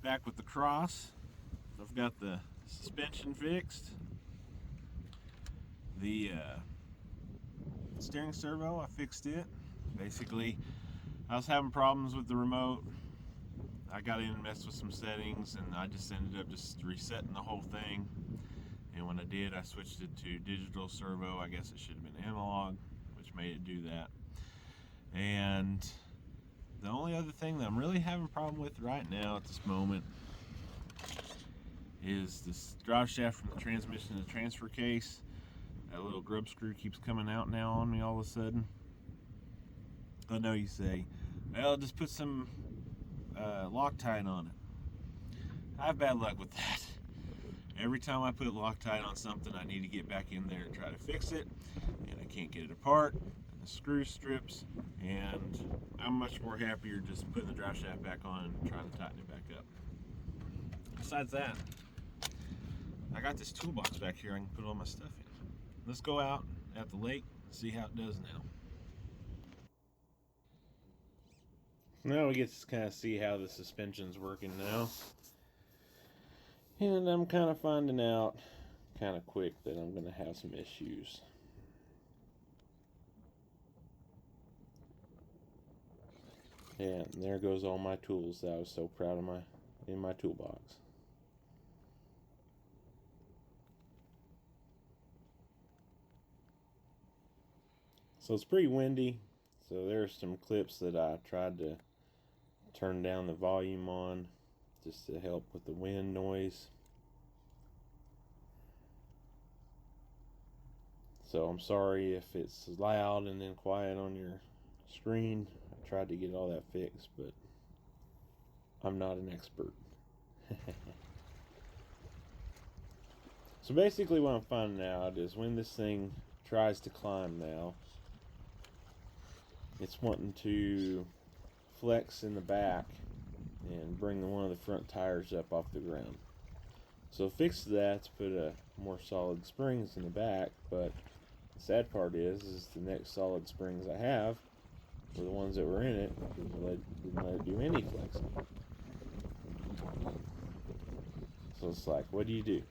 Back with the Cross. I've got the suspension fixed. The steering servo, I fixed it. Basically, I was having problems with the remote. I got in and messed with some settings, and I just ended up just resetting the whole thing. And when I did, I switched it to digital servo. I guess it should have been analog, which made it do that. And the only other thing that I'm really having a problem with right now at this moment is this drive shaft from the transmission to the transfer case. That little grub screw keeps coming out now on me all of a sudden. I know you say, well, just put some Loctite on it. I have bad luck with that. Every time I put Loctite on something, I need to get back in there and try to fix it, and I can't get it apart, and the screw strips, and I'm much more happier just putting the drive shaft back on and trying to tighten it back up. Besides that, I got this toolbox back here I can put all my stuff in. Let's go out at the lake and see how it does now. Now we get to kind of see how the suspension's working now. And I'm kind of finding out kind of quick that I'm going to have some issues. And there goes all my tools that I was so proud of in my toolbox. So it's pretty windy. So there's some clips that I tried to turn down the volume on just to help with the wind noise. So I'm sorry if it's loud and then quiet on your screen. I tried to get all that fixed, but I'm not an expert. So basically what I'm finding out is when this thing tries to climb now, it's wanting to flex in the back and bring one of the front tires up off the ground. So fix that to put a more solid springs in the back, but the sad part is the next solid springs I have were the ones that were in it, didn't let it do any flexing. So it's like, what do you do?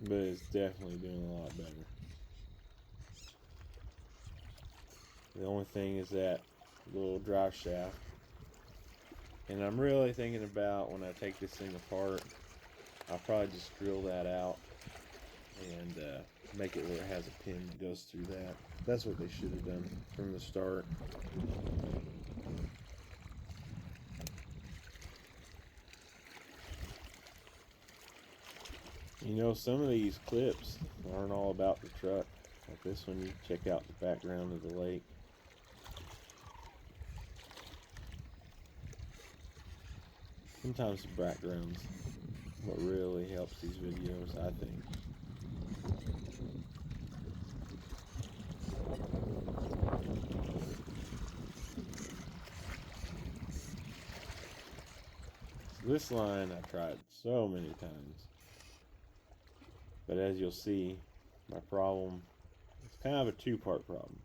But it's definitely doing a lot better. The only thing is that little drive shaft. And I'm really thinking about when I take this thing apart, I'll probably just drill that out and make it where it has a pin that goes through that. That's what they should have done from the start. You know, some of these clips aren't all about the truck. Like this one, you check out the background of the lake. Sometimes the background's what really helps these videos, I think. So this line I've tried so many times. But as you'll see, my problem is kind of a two-part problem.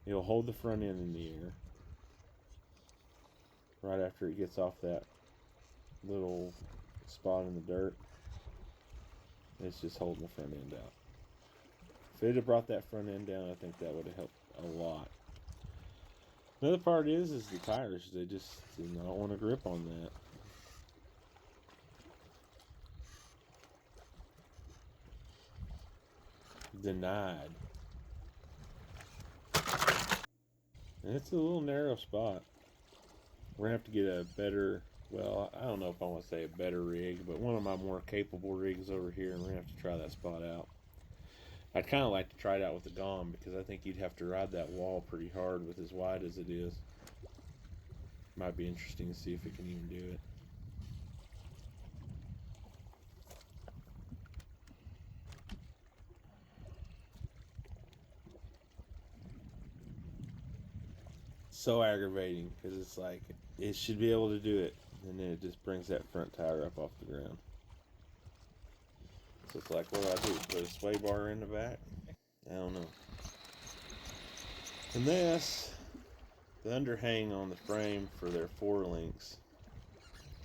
It'll hold the front end in the air right after it gets off that little spot in the dirt. It's just holding the front end out. If it had brought that front end down, I think that would have helped a lot. Another part is the tires. They just do not want to grip on that. Denied. And it's a little narrow spot. We're going to have to get a better, well, I don't know if I want to say a better rig, but one of my more capable rigs over here, and we're going to have to try that spot out. I'd kind of like to try it out with the GOM, because I think you'd have to ride that wall pretty hard with as wide as it is. Might be interesting to see if it can even do it. So aggravating, because it's like, it should be able to do it, and then it just brings that front tire up off the ground. So it's like, what do? Put a sway bar in the back? I don't know. And this, the underhang on the frame for their 4 links,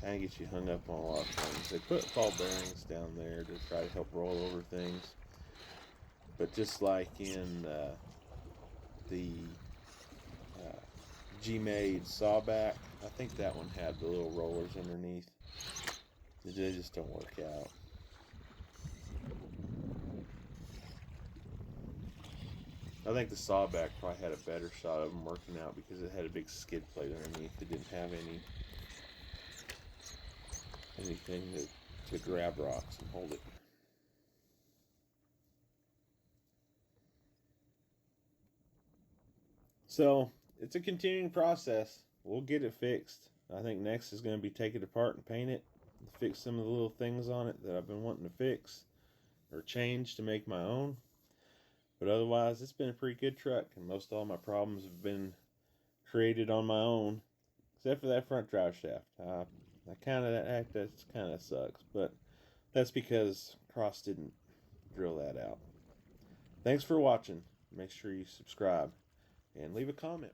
kind of gets you hung up on a lot of things. They put ball bearings down there to try to help roll over things. But just like in the G-Made sawback, I think that one had the little rollers underneath. They just don't work out. I think the sawback probably had a better shot of them working out because it had a big skid plate underneath. It didn't have anything to grab rocks and hold it. So it's a continuing process. We'll get it fixed. I think next is going to be take it apart and paint it, fix some of the little things on it that I've been wanting to fix or change to make my own. But otherwise, it's been a pretty good truck, and most all my problems have been created on my own, except for that front drive shaft. That kind of sucks, but that's because Cross didn't drill that out. Thanks for watching. Make sure you subscribe and leave a comment.